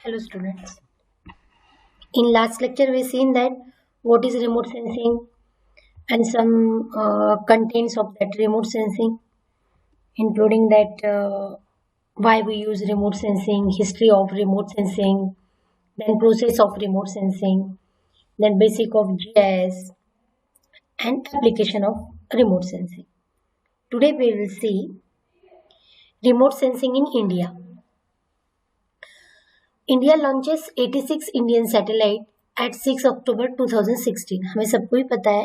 Hello students. In last lecture we seen that what is remote sensing and some contents of that remote sensing, including that why we use remote sensing, history of remote sensing, then process of remote sensing, then basic of GIS and application of remote sensing. Today we will see remote sensing in India. India launches 86 Indian satellite at 6 October 2016। हमें सबको ही पता है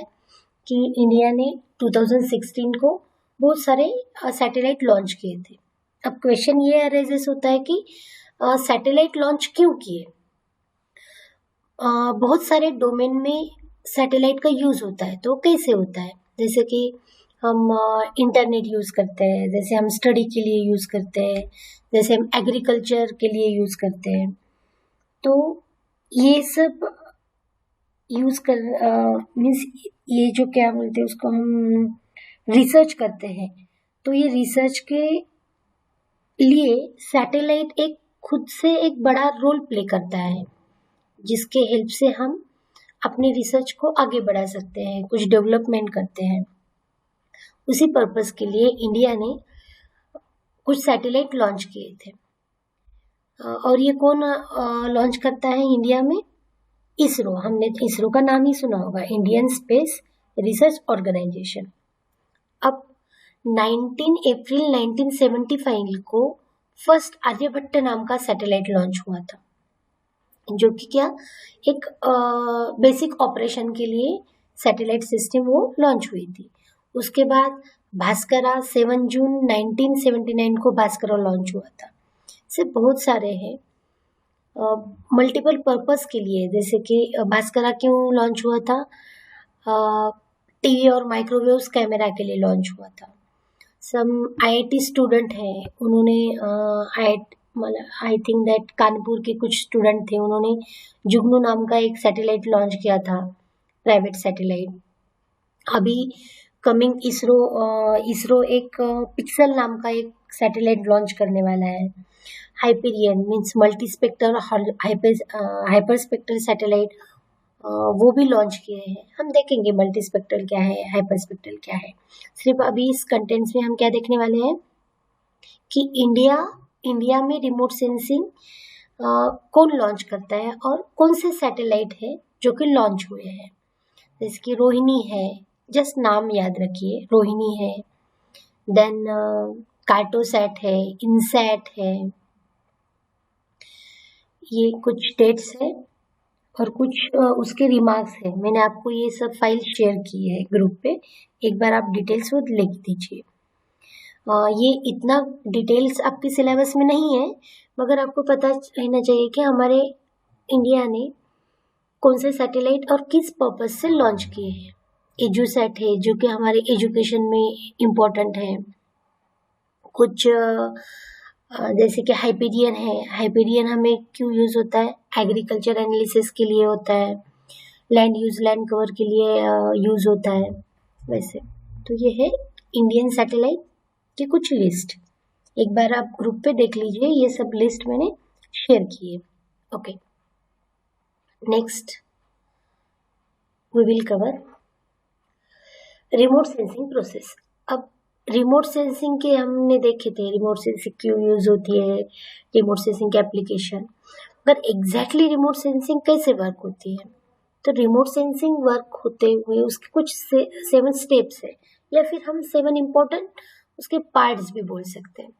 कि India ने 2016 को बहुत सारे satellite launch किए थे। अब क्वेश्चन ये अरेजेस होता है कि सैटेलाइट लॉन्च क्यों किए। बहुत सारे डोमेन में सैटेलाइट का यूज़ होता है, तो कैसे होता है, जैसे कि हम इंटरनेट यूज़ करते हैं, जैसे हम स्टडी के लिए यूज़ करते हैं, जैसे हम एग्रीकल्चर के लिए यूज़ करते हैं। तो ये सब यूज़ कर मीन्स ये जो क्या बोलते हैं उसको हम रिसर्च करते हैं। तो ये रिसर्च के लिए सैटेलाइट एक खुद से एक बड़ा रोल प्ले करता है, जिसके हेल्प से हम अपने रिसर्च को आगे बढ़ा सकते हैं, कुछ डेवलपमेंट करते हैं। उसी पर्पस के लिए इंडिया ने कुछ सैटेलाइट लॉन्च किए थे। और ये कौन लॉन्च करता है इंडिया में? इसरो। हमने इसरो का नाम ही सुना होगा, इंडियन स्पेस रिसर्च ऑर्गेनाइजेशन। अब 19 अप्रैल 1975 को फर्स्ट आर्यभट्ट नाम का सैटेलाइट लॉन्च हुआ था, जो कि क्या एक बेसिक ऑपरेशन के लिए सैटेलाइट सिस्टम वो लॉन्च हुई थी। उसके बाद भास्करा 7 जून 1979 को भास्करा लॉन्च हुआ था। से बहुत सारे हैं मल्टीपल पर्पस के लिए, जैसे कि भास्करा क्यों लॉन्च हुआ था? टीवी और माइक्रोवेव्स कैमरा के लिए लॉन्च हुआ था। सम आईआईटी स्टूडेंट हैं, उन्होंने आई थिंक दैट कानपुर के कुछ स्टूडेंट थे, उन्होंने जुगनू नाम का एक सैटेलाइट लॉन्च किया था, प्राइवेट सैटेलाइट। अभी कमिंग इसरो एक पिक्सल नाम का एक सैटेलाइट लॉन्च करने वाला है। Hyperion means multi spectral hyper spectral satellite वो भी लॉन्च किए हैं। हम देखेंगे मल्टी स्पेक्ट्रल क्या है, हाइपर स्पेक्ट्रल क्या है। सिर्फ अभी इस कंटेंट्स में हम क्या देखने वाले हैं कि इंडिया में रिमोट सेंसिंग कौन लॉन्च करता है और कौन से सैटेलाइट है जो कि लॉन्च हुए हैं। जैसे कि रोहिणी है, जस्ट नाम याद रखिए, रोहिणी है, देन कार्टोसैट है, इनसैट है। ये कुछ डेट्स है और कुछ उसके रिमार्क्स है। मैंने आपको ये सब फाइल शेयर की है ग्रुप पे, एक बार आप डिटेल्स वो लिख दीजिए। ये इतना डिटेल्स आपके सिलेबस में नहीं है, मगर आपको पता रहना चाहिए कि हमारे इंडिया ने कौन से सैटेलाइट और किस पर्पस से लॉन्च किए हैं। एजुसैट है, जो कि हमारे एजुकेशन में इम्पोर्टेंट है। कुछ जैसे कि हाइपेरियन है, हाइपेरियन हमें क्यों यूज़ होता है? एग्रीकल्चर एनालिसिस के लिए होता है, लैंड यूज़ लैंड कवर के लिए यूज़ होता है। वैसे तो ये है इंडियन सैटेलाइट की कुछ लिस्ट, एक बार आप ग्रुप पे देख लीजिए, ये सब लिस्ट मैंने शेयर की है। Okay, next we will cover remote sensing process. अब रिमोट सेंसिंग के हमने देखे थे, रिमोट सेंसिंग क्यों यूज़ होती है, रिमोट सेंसिंग के एप्लीकेशन, पर एग्जैक्टली रिमोट सेंसिंग कैसे वर्क होती है। तो रिमोट सेंसिंग वर्क होते हुए उसके कुछ 7 स्टेप्स है, या फिर हम 7 इम्पोर्टेंट उसके पार्ट्स भी बोल सकते हैं।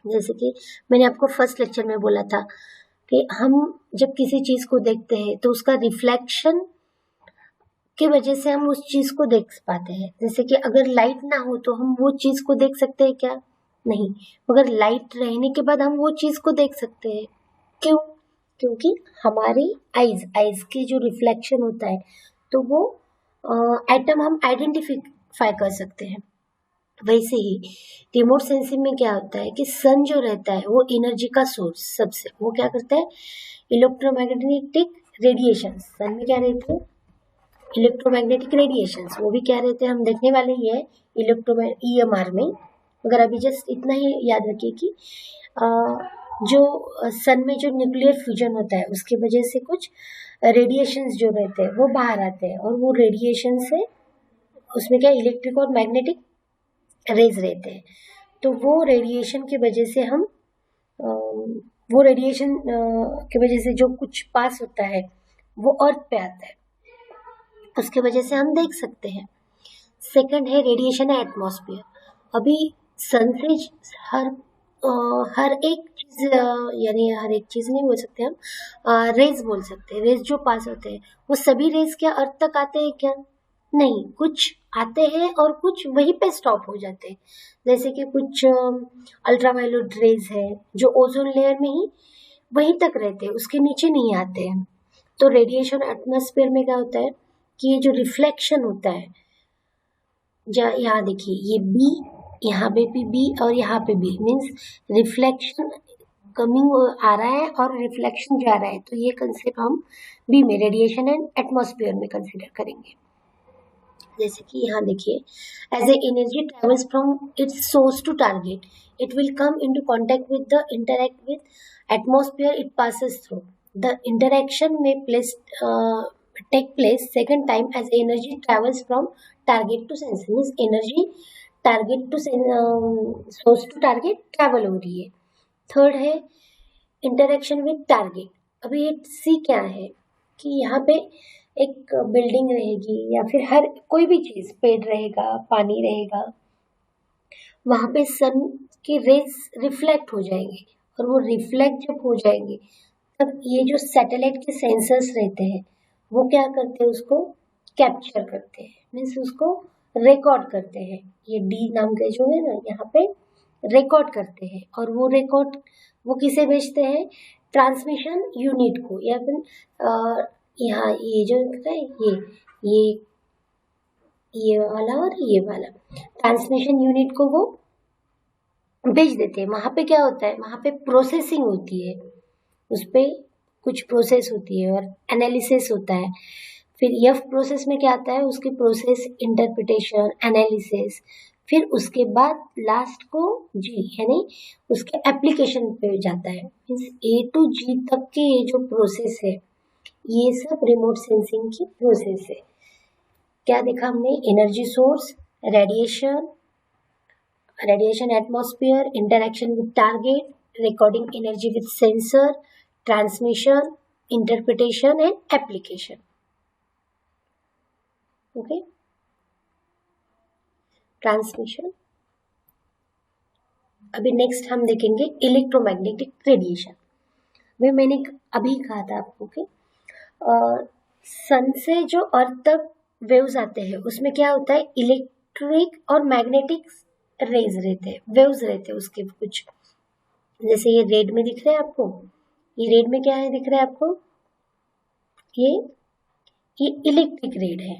जैसे कि मैंने आपको फर्स्ट लेक्चर में बोला था कि हम जब किसी चीज़ को देखते हैं तो उसका रिफ्लेक्शन की वजह से हम उस चीज़ को देख पाते हैं। जैसे कि अगर लाइट ना हो तो हम वो चीज़ को देख सकते हैं क्या? नहीं, मगर लाइट रहने के बाद हम वो चीज़ को देख सकते हैं। क्यों? क्योंकि हमारी आइज की जो रिफ्लेक्शन होता है, तो वो एटम हम आइडेंटिफाई कर सकते हैं। वैसे ही रिमोट सेंसिंग में क्या होता है कि सन जो रहता है वो एनर्जी का सोर्स, सबसे वो क्या करता है, इलेक्ट्रोमैग्नेटिक रेडिएशन। सन में क्या रहते हैं? Electromagnetic radiations. वो भी क्या रहते हैं हम देखने वाले ही है EMR में, मगर अभी जस्ट इतना ही याद रखिए कि जो सन में जो न्यूक्लियर फ्यूजन होता है उसकी वजह से कुछ रेडिएशंस जो रहते हैं वो बाहर आते हैं, और वो रेडिएशन से उसमें क्या इलेक्ट्रिक और मैग्नेटिक रेज रहते हैं। तो वो रेडिएशन की वजह से हम वो रेडिएशन की वजह से जो कुछ पास होता है वो अर्थ पे आता है, उसके वजह से हम देख सकते हैं। सेकंड है रेडिएशन है एटमॉस्फेयर। अभी सन से हर एक चीज, यानी हर एक चीज नहीं बोल सकते हम, रेज बोल सकते हैं। रेज जो पास होते हैं वो सभी रेज क्या अर्थ तक आते हैं क्या? नहीं, कुछ आते हैं और कुछ वहीं पे स्टॉप हो जाते हैं। जैसे कि कुछ अल्ट्रावायलेट रेज है जो ओजोन लेयर में ही वहीं तक रहते हैं, उसके नीचे नहीं आते हैं। तो रेडिएशन एटमॉस्फेयर में क्या होता है कि ये जो रिफ्लेक्शन होता है, यहाँ देखिए ये बी, यहाँ पे भी बी और यहाँ पे बी, मीन्स रिफ्लेक्शन कमिंग आ रहा है और रिफ्लेक्शन जा रहा है। तो ये कंसेप्ट हम बी में रेडिएशन एंड एटमॉस्फेयर में कंसिडर करेंगे। जैसे कि यहाँ देखिए, as a energy travels from its source to target it will come into contact with the interact with atmosphere it passes through. The interaction में take place second time as energy travels from target to sensor, means energy target to source to target travel हो रही है। Third है interaction with target. अभी ये सी क्या है कि यहाँ पे एक बिल्डिंग रहेगी या फिर हर कोई भी चीज, पेड़ रहेगा, पानी रहेगा, वहां पे सन के रेज रिफ्लेक्ट हो जाएंगे, और वो रिफ्लेक्ट जब हो जाएंगे तब ये जो सैटेलाइट के सेंसर्स रहते हैं वो क्या करते हैं, उसको कैप्चर करते हैं, मीन्स उसको रिकॉर्ड करते हैं। ये डी नाम के जो है ना, यहाँ पे रिकॉर्ड करते हैं, और वो रिकॉर्ड वो किसे भेजते हैं? ट्रांसमिशन यूनिट को, या फिर यहाँ ये जो है ये वाला और ये वाला ट्रांसमिशन यूनिट को वो भेज देते हैं। वहाँ पे क्या होता है, वहाँ पे प्रोसेसिंग होती है, उस पर कुछ प्रोसेस होती है और एनालिसिस होता है। फिर एफ प्रोसेस में क्या आता है, उसकी प्रोसेस, इंटरप्रिटेशन, एनालिसिस, फिर उसके बाद लास्ट को जी यानी उसके एप्लीकेशन पे जाता है। मीन्स ए टू जी तक के ये जो प्रोसेस है ये सब रिमोट सेंसिंग की प्रोसेस है। क्या देखा हमने? Energy source, radiation, atmosphere, interaction with target, recording energy with sensor, transmission, interpretation and application. Okay, transmission. अभी नेक्स्ट हम देखेंगे इलेक्ट्रोमैग्नेटिक रेडिएशन। मैंने अभी कहा था आपको कि सन से जो अर्थ तक वेव्स आते हैं उसमें क्या होता है, इलेक्ट्रिक और मैग्नेटिक रेज रहते हैं, वेव्स रहते हैं उसके कुछ। जैसे ये रेड में दिख रहे हैं आपको, ये रेड में क्या है दिख रहा है आपको, ये इलेक्ट्रिक रेड है,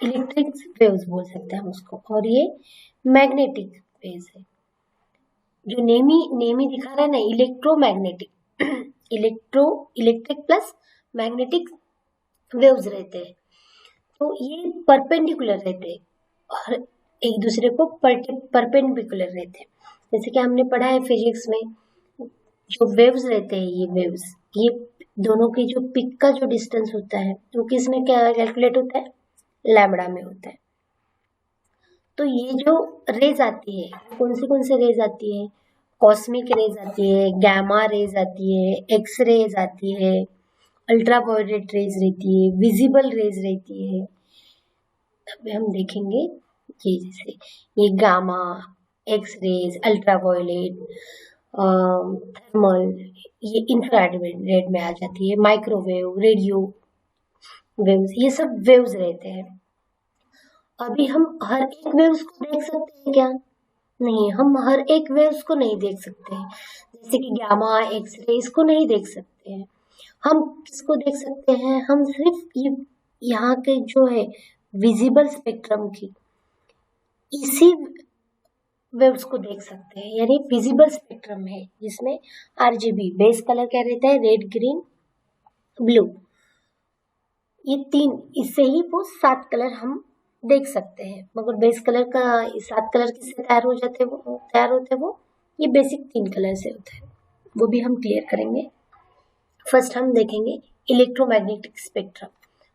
इलेक्ट्रिक वेव्स बोल सकते हैं हम उसको, और ये मैग्नेटिक वेव्स है। जो नेमी दिखा रहा है ना, electromagnetic, electric plus magnetic waves रहते हैं। तो ये परपेंडिकुलर रहते हैं और एक दूसरे को परपेंडिकुलर रहते हैं। जैसे कि हमने पढ़ा है फिजिक्स में, जो वेव्स रहते हैं, ये वेव्स, ये दोनों की जो पिक का जो डिस्टेंस होता है वो किस में क्या कैलकुलेट होता है, लैम्बडा में होता है। तो ये जो रेज आती है, कौन से रेज आती है, कॉस्मिक रेज आती है, गैमा रेज आती है, एक्स रेज आती है, अल्ट्रावायलेट रेज रहती है, विजिबल रेज रहती है। अब हम देखेंगे ये, जैसे ये gamma, X rays, ultraviolet, thermal, ये इंफ्रारेड में आ जाती है, माइक्रोवेव, रेडियो वेव्स, ये सब वेव्स रहते हैं। अभी हम हर एक वेव्स को देख सकते हैं क्या? नहीं, हम हर एक वेव्स को नहीं देख सकते हैं। जैसे कि गामा, एक्स रे, इसको नहीं देख सकते हैं। हम किसको देख सकते हैं? हम सिर्फ ये यहाँ के जो है विजिबल स्पेक्ट्रम की इसी वेव्स को देख सकते हैं, यानी विजिबल स्पेक्ट्रम है जिसमें आरजीबी बेस कलर क्या रहता है, रेड, ग्रीन, ब्लू, ये तीन, इससे ही वो 7 कलर हम देख सकते हैं। मगर बेस कलर का 7 कलर किससे तैयार होते हैं वो ये बेसिक 3 कलर से होता है। वो भी हम क्लियर करेंगे। फर्स्ट हम देखेंगे इलेक्ट्रोमैग्नेटिक स्पेक्ट्रम।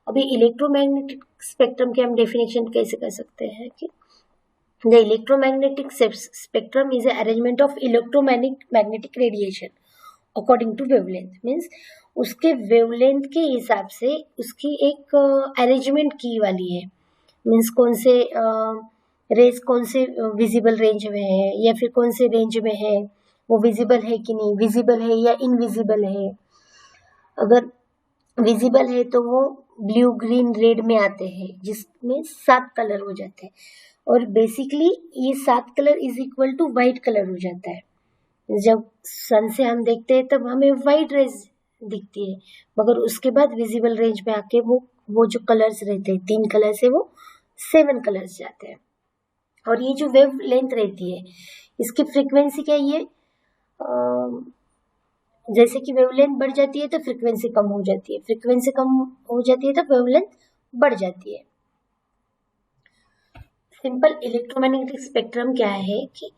अभी इलेक्ट्रोमैग्नेटिक स्पेक्ट्रम की हम डेफिनेशन कैसे कर सकते हैं कि the electromagnetic spectrum is a arrangement of electromagnetic radiation according to wavelength. Means उसके वेवलेंथ के हिसाब से उसकी एक अरेंजमेंट की वाली है। मीन्स कौन से रेज कौन से विजिबल रेंज में है या फिर कौन से रेंज में है, वो विजिबल है कि नहीं, विजिबल है या इनविजिबल है। अगर विजिबल है तो वो ब्लू ग्रीन रेड में आते हैं, जिसमें 7 कलर हो जाते हैं। और बेसिकली ये 7 colour is equal to white colour हो जाता है। जब सन से हम देखते हैं तब हमें व्हाइट रेज दिखती है, मगर उसके बाद विजिबल रेंज में आके वो जो कलर्स रहते हैं 3 कलर से वो 7 कलर्स जाते हैं। और ये जो वेव लेंथ रहती है इसकी फ्रीक्वेंसी क्या है, जैसे कि वेवलेंथ बढ़ जाती है तो फ्रीक्वेंसी कम हो जाती है, फ्रीक्वेंसी कम हो जाती है तो वेवलेंथ बढ़ जाती है। सिंपल इलेक्ट्रोमैग्नेटिक स्पेक्ट्रम क्या है कि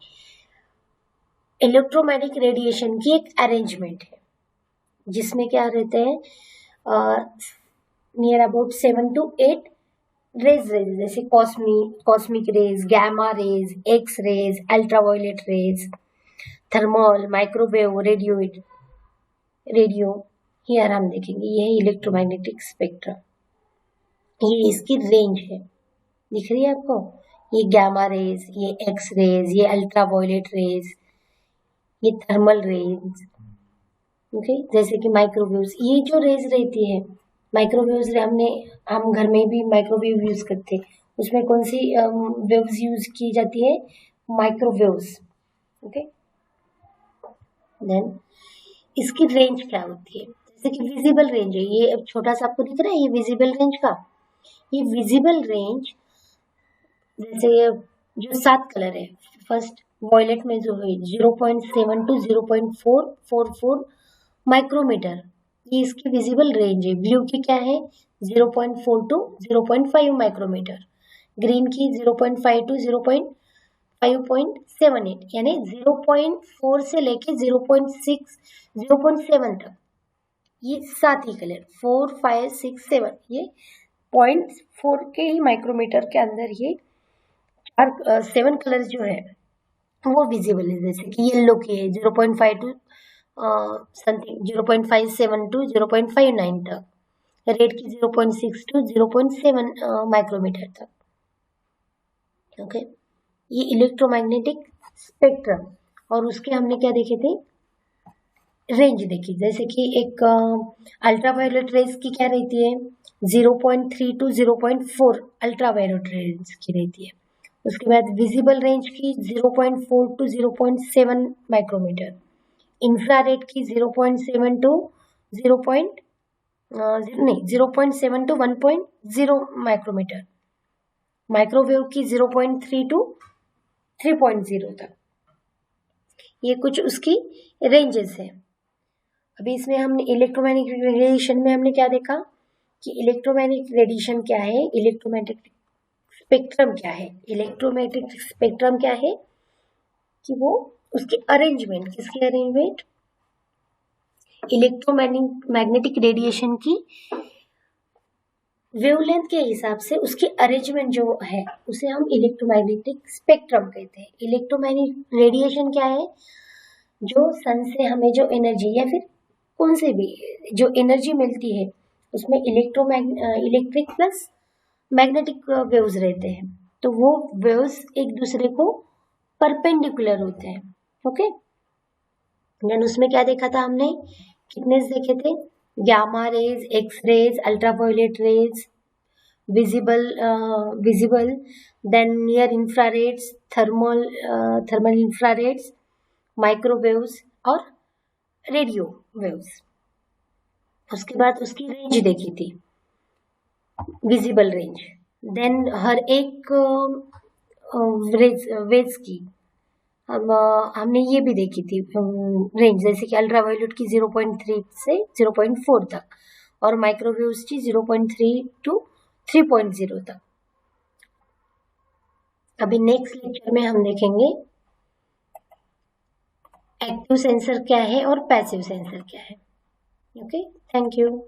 इलेक्ट्रोमैग्नेटिक रेडिएशन की एक अरेंजमेंट है, जिसमें क्या रहते हैं नियर अबाउट 7 to 8 रेज जैसे cosmic rays, gamma rays, X rays, ultraviolet rays, thermal, microwave, radio here हम देखेंगे। ये है इलेक्ट्रोमैग्नेटिक स्पेक्ट्रम, ये इसकी रेंज है, दिख रही है आपको। ये गैमा रेज, ये एक्स रेज, ये अल्ट्रावायलेट रेज, ये थर्मल रेज, ओके। जैसे कि माइक्रोवेव्स, ये जो रेज रहती है माइक्रोवेव्स, हम घर में भी माइक्रोवेव यूज करते हैं, उसमें कौन सी वेव्स यूज की जाती है, माइक्रोवेव्स, ओके। देन इसकी रेंज क्या होती है, जैसे कि विजिबल रेंज है, ये अब छोटा सा आपको दिख रहा है ये विजिबल रेंज का। ये विजिबल रेंज जैसे जो 7 कलर है, फर्स्ट वॉयलेट में जो है 0.7 to 0.444 माइक्रोमीटर, ये इसकी विजिबल रेंज है। ब्लू की क्या है 0.4 to 0.5 माइक्रोमीटर, ग्रीन की 0.5 to 0.5.78, यानी 0.4 से लेके 0.6 0.7 तक, ये 7 ही कलर 4 5 6 7, ये 0.4 के ही माइक्रोमीटर के अंदर ये 7 कलर जो है वो विजिबल है। जैसे कि येलो की है 0.5 to समथिंग 0.57 to 0.59 तक, रेड की 0.6 to 0.7 माइक्रोमीटर तक, ओके। ये इलेक्ट्रोमैग्नेटिक स्पेक्ट्रम, और उसके हमने क्या देखे थे, रेंज देखी। जैसे कि एक अल्ट्रावायलेट रेज की क्या रहती है 0.3 to 0.4 अल्ट्रावायलेट रेज की रहती है। उसके बाद विजिबल रेंज की 0.4 to 0.7 माइक्रोमीटर, इंफ्रारेड की 0.7 to 0.7 to 1.0 माइक्रोमीटर, माइक्रोवेव की 0.3 to 3.0 तक, ये कुछ उसकी रेंजेस है। अभी इसमें हमने इलेक्ट्रोमैग्नेटिक रेडिएशन में हमने क्या देखा कि इलेक्ट्रोमैग्नेटिक रेडिएशन क्या है, इलेक्ट्रोमैग्नेटिक स्पेक्ट्रम क्या है। इलेक्ट्रोमैग्नेटिक स्पेक्ट्रम क्या है कि वो उसकी अरेंजमेंट, किसकी अरेंजमेंट, इलेक्ट्रोमैग्नेटिक रेडिएशन की वेवलेंथ के हिसाब से उसकी अरेंजमेंट जो है उसे हम इलेक्ट्रोमैग्नेटिक स्पेक्ट्रम कहते हैं। इलेक्ट्रोमैग्नेटिक रेडिएशन क्या है, जो सन से हमें जो एनर्जी या फिर कौन से भी जो एनर्जी मिलती है उसमें इलेक्ट्रिक प्लस मैग्नेटिक वेव्स रहते हैं, तो वो वेव्स एक दूसरे को परपेंडिकुलर होते हैं, ओके। देन उसमें क्या देखा था हमने, कितने देखे थे, gamma rays, X rays, ultraviolet rays, visible, then near infrareds, thermal infrareds, microwaves और रेडियो वेव्स। उसके बाद उसकी रेंज देखी थी, विजिबल रेंज। देन हर एक वेव्स की हमने ये भी देखी थी रेंज, जैसे कि अल्ट्रावायलेट की 0.3 से 0.4 तक और माइक्रोवेव्स की 0.3 to 3.0 तक। अभी नेक्स्ट लेक्चर में हम देखेंगे एक्टिव सेंसर क्या है और पैसिव सेंसर क्या है। Okay, thank you.